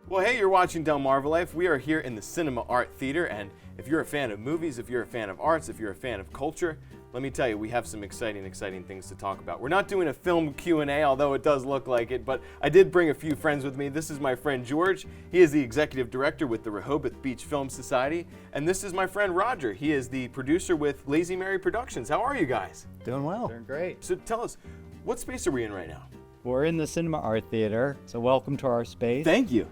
Well, hey, you're watching DelmarvaLife. We are here in the Cinema Art Theater, and if you're a fan of movies, if you're a fan of arts, if you're a fan of culture, let me tell you, we have some exciting things to talk about. We're not doing a film Q&A, although it does look like it, but I did bring a few friends with me. This is my friend George. He is the executive director with the Rehoboth Beach Film Society, and this is my friend Roger. He is the producer with Lazy Mary Productions. How are you guys? Doing well. Doing great. So tell us, what space are we in right now? We're in the Cinema Art Theater, so welcome to our space. Thank you.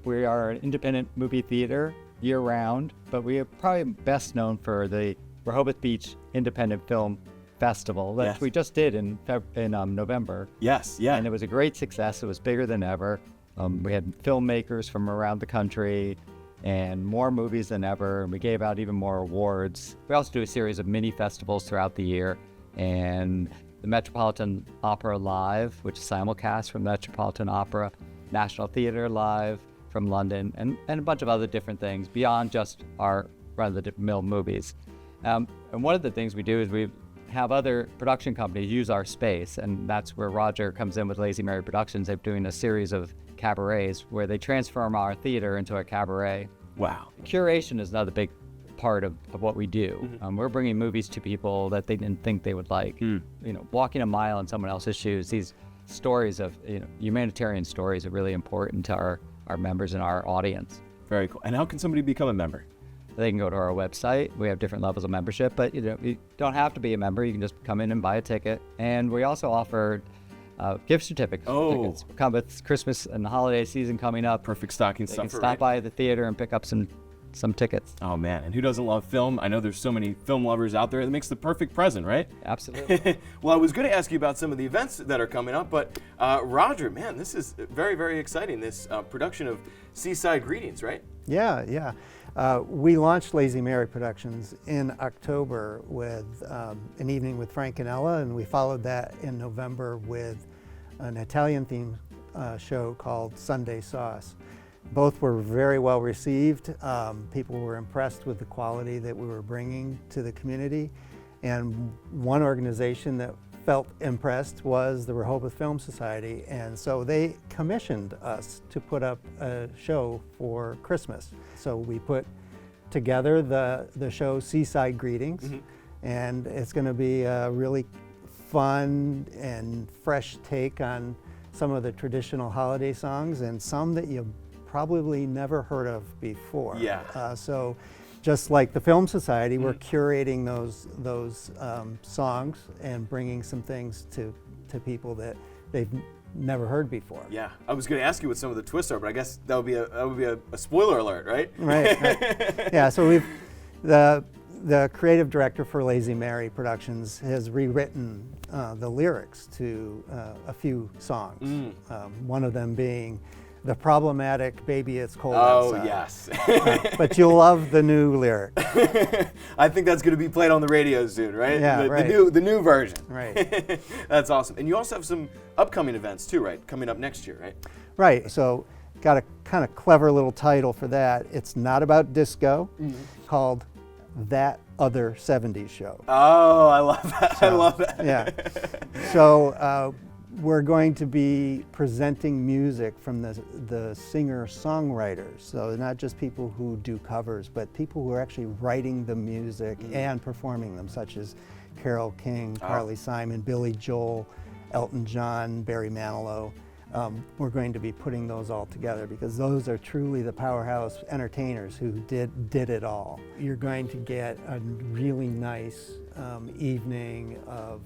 We are an independent movie theater year-round, but we are probably best known for the Rehoboth Beach Independent Film Festival that we just did in November. Yes, yeah. And it was a great success. It was bigger than ever. We had filmmakers from around the country and more movies than ever. And we gave out even more awards. We also do a series of mini festivals throughout the year. And the Metropolitan Opera Live, which is simulcast from Metropolitan Opera, National Theatre Live from London, and a bunch of other different things beyond just our run-of-the-mill movies. And one of the things we do is we have other production companies use our space, and that's where Roger comes in with Lazy Mary Productions. They're doing a series of cabarets where they transform our theater into a cabaret. Wow. Curation is another big part of what we do. We're bringing movies to people that they didn't think they would like. You know, walking a mile in someone else's shoes. These stories of humanitarian stories are really important to our members and our audience. Very cool. And how can somebody become a member? They can go to our website. We have different levels of membership, but you don't have to be a member. You can just come in and buy a ticket. And we also offer gift certificates. Tickets. Come with Christmas and the holiday season coming up. Perfect stocking stuffer. You can stop by the theater and pick up some tickets. Oh man, and who doesn't love film? I know there's so many film lovers out there. It makes the perfect present, right? Absolutely. Well, I was going to ask you about some of the events that are coming up, but Roger, man, this is very, very exciting. This production of Seaside Greetings, right? Yeah. We launched Lazy Mary Productions in October with an evening with Frank and Ella, and we followed that in November with an Italian-themed show called Sunday Sauce. Both were very well received. People were impressed with the quality that we were bringing to the community. And one organization that felt impressed was the Rehoboth Film Society. And so they commissioned us to put up a show for Christmas. So we put together the show Seaside Greetings. And it's going to be a really fun and fresh take on some of the traditional holiday songs and some that you probably never heard of before. Yeah. So just like the Film Society, we're curating those songs and bringing some things to people that they've never heard before. Yeah. I was going to ask you what some of the twists are, but I guess that would be a spoiler alert, right? Right. Yeah. So the creative director for Lazy Mary Productions has rewritten the lyrics to a few songs. One of them being the problematic "Baby It's Cold Outside." Oh, yes. But you'll love the new lyric. I think that's going to be played on the radio soon, right? Yeah, right. The new version. Right. That's awesome. And you also have some upcoming events too, right? Coming up next year, right? Right. So got a kind of clever little title for that. It's not about disco, called That Other 70s Show. Oh, I love that. I love that. Yeah. So we're going to be presenting music from the singer-songwriters. So not just people who do covers, but people who are actually writing the music and performing them, such as Carole King, Carly Simon, Billy Joel, Elton John, Barry Manilow. We're going to be putting those all together because those are truly the powerhouse entertainers who did it all. You're going to get a really nice evening of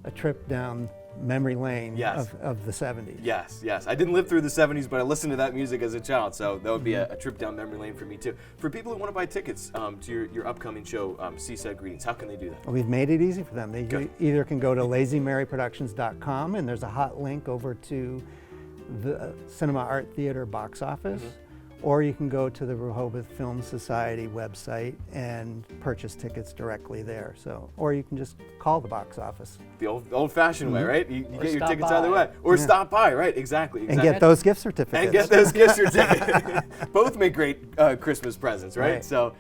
a trip down memory lane of the 70s. Yes. I didn't live through the 70s, but I listened to that music as a child, so that would be a trip down memory lane for me too. For people who want to buy tickets to your upcoming show, Seaside Greetings, how can they do that? We've made it easy for them. They either can go to lazymaryproductions.com, and there's a hot link over to the Cinema Art Theater box office, or you can go to the Rehoboth Film Society website and purchase tickets directly there. So, or you can just call the box office. The old-fashioned way, right? You get your tickets either way. Or stop by, right? Exactly. And get those gift certificates. Both make great Christmas presents, right? So.